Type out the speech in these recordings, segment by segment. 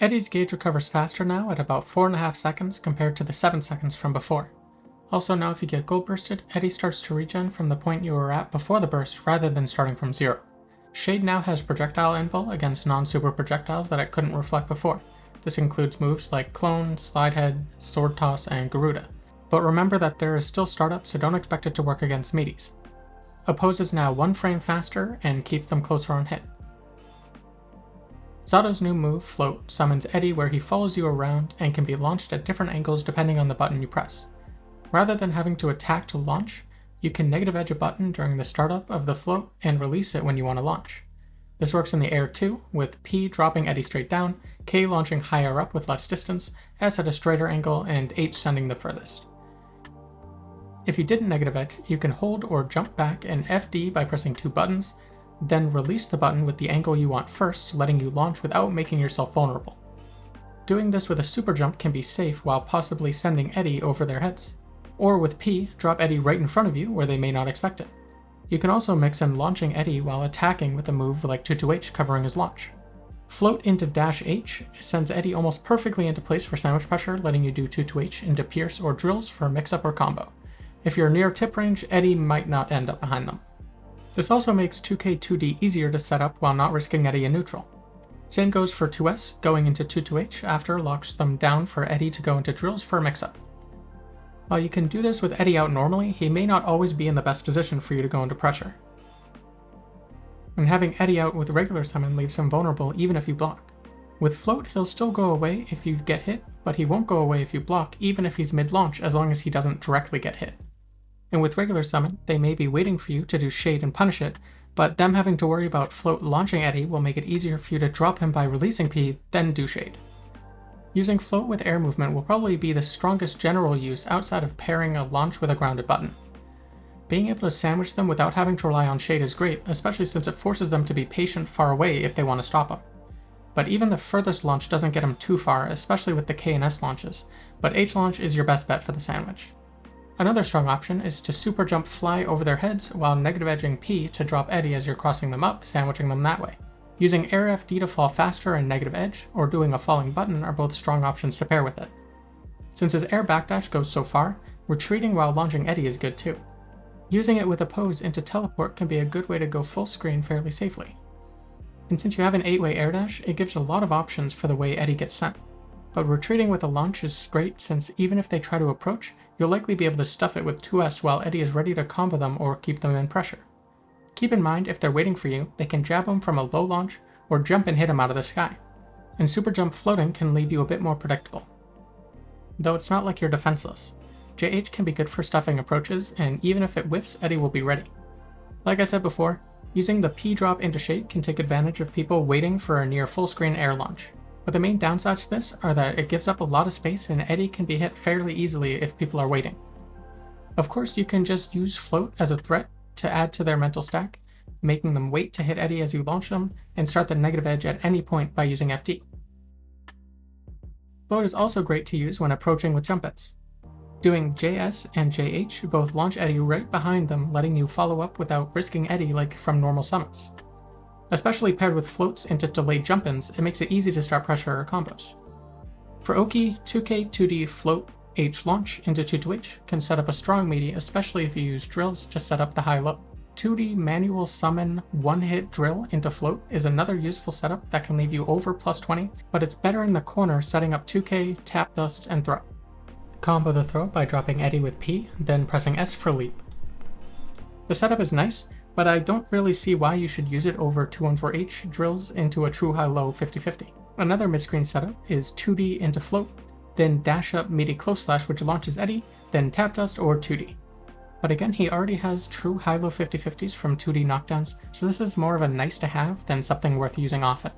Eddie's gauge recovers faster now at about 4.5 seconds compared to the 7 seconds from before. Also now if you get gold bursted, Eddie starts to regen from the point you were at before the burst rather than starting from 0. Shade now has projectile invul against non-super projectiles that it couldn't reflect before. This includes moves like Clone, Slidehead, Sword Toss, and Garuda. But remember that there is still startup, so don't expect it to work against meaties. Oppose is now 1 frame faster and keeps them closer on hit. Zato's new move, Float, summons Eddie where he follows you around and can be launched at different angles depending on the button you press. Rather than having to attack to launch, you can negative edge a button during the startup of the float and release it when you want to launch. This works in the air too, with P dropping Eddie straight down, K launching higher up with less distance, S at a straighter angle, and H sending the furthest. If you didn't negative edge, you can hold or jump back and FD by pressing 2 buttons, then release the button with the angle you want first, letting you launch without making yourself vulnerable. Doing this with a super jump can be safe while possibly sending Eddie over their heads. Or with P, drop Eddie right in front of you where they may not expect it. You can also mix in launching Eddie while attacking with a move like 2-2H covering his launch. Float into dash H sends Eddie almost perfectly into place for sandwich pressure, letting you do 2-2H into Pierce or Drills for mix-up or combo. If you're near tip range, Eddie might not end up behind them. This also makes 2K2D easier to set up while not risking Eddie in neutral. Same goes for 2S, going into 2-2H after locks them down for Eddie to go into Drills for mix-up. While you can do this with Eddie out normally, he may not always be in the best position for you to go into pressure. And having Eddie out with regular summon leaves him vulnerable even if you block. With Float, he'll still go away if you get hit, but he won't go away if you block even if he's mid-launch as long as he doesn't directly get hit. And with regular summon, they may be waiting for you to do Shade and punish it, but them having to worry about Float launching Eddie will make it easier for you to drop him by releasing P, then do Shade. Using Float with air movement will probably be the strongest general use outside of pairing a launch with a grounded button. Being able to sandwich them without having to rely on Shade is great, especially since it forces them to be patient far away if they want to stop him. But even the furthest launch doesn't get him too far, especially with the K and S launches, but H launch is your best bet for the sandwich. Another strong option is to super jump fly over their heads while negative edging P to drop Eddie as you're crossing them up, sandwiching them that way. Using air FD to fall faster and negative edge, or doing a falling button are both strong options to pair with it. Since his air backdash goes so far, retreating while launching Eddie is good too. Using it with a pose into teleport can be a good way to go full screen fairly safely. And since you have an 8-way air dash, it gives a lot of options for the way Eddie gets sent. But retreating with a launch is great since even if they try to approach, you'll likely be able to stuff it with 2S while Eddie is ready to combo them or keep them in pressure. Keep in mind, if they're waiting for you, they can jab him from a low launch or jump and hit him out of the sky. And super jump floating can leave you a bit more predictable. Though it's not like you're defenseless. JH can be good for stuffing approaches, and even if it whiffs, Eddie will be ready. Like I said before, using the P drop into Shade can take advantage of people waiting for a near full screen air launch. But the main downsides to this are that it gives up a lot of space and Eddie can be hit fairly easily if people are waiting. Of course, you can just use Float as a threat to add to their mental stack, making them wait to hit Eddie as you launch them, and start the negative edge at any point by using FD. Float is also great to use when approaching with jump ins. Doing JS and JH both launch Eddie right behind them, letting you follow up without risking Eddie like from normal summons. Especially paired with floats into delayed jump-ins, it makes it easy to start pressure or combos. For Oki, 2K 2D float H launch into 2-2H can set up a strong meaty, especially if you use drills to set up the high-low. 2D manual summon one-hit drill into float is another useful setup that can leave you over plus 20, but it's better in the corner setting up 2K, tap dust, and throw. Combo the throw by dropping Eddie with P, then pressing S for leap. The setup is nice, but I don't really see why you should use it over 214H drills into a true high-low 50-50. Another mid-screen setup is 2D into float, then dash up meaty close slash which launches Eddie, then tap dust or 2D. But again, he already has true high-low 50-50s from 2D knockdowns, so this is more of a nice to have than something worth using often.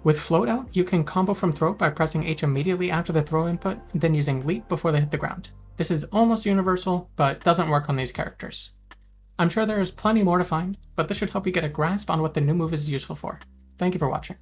With float out, you can combo from throw by pressing H immediately after the throw input, then using leap before they hit the ground. This is almost universal, but doesn't work on these characters. I'm sure there is plenty more to find, but this should help you get a grasp on what the new move is useful for. Thank you for watching.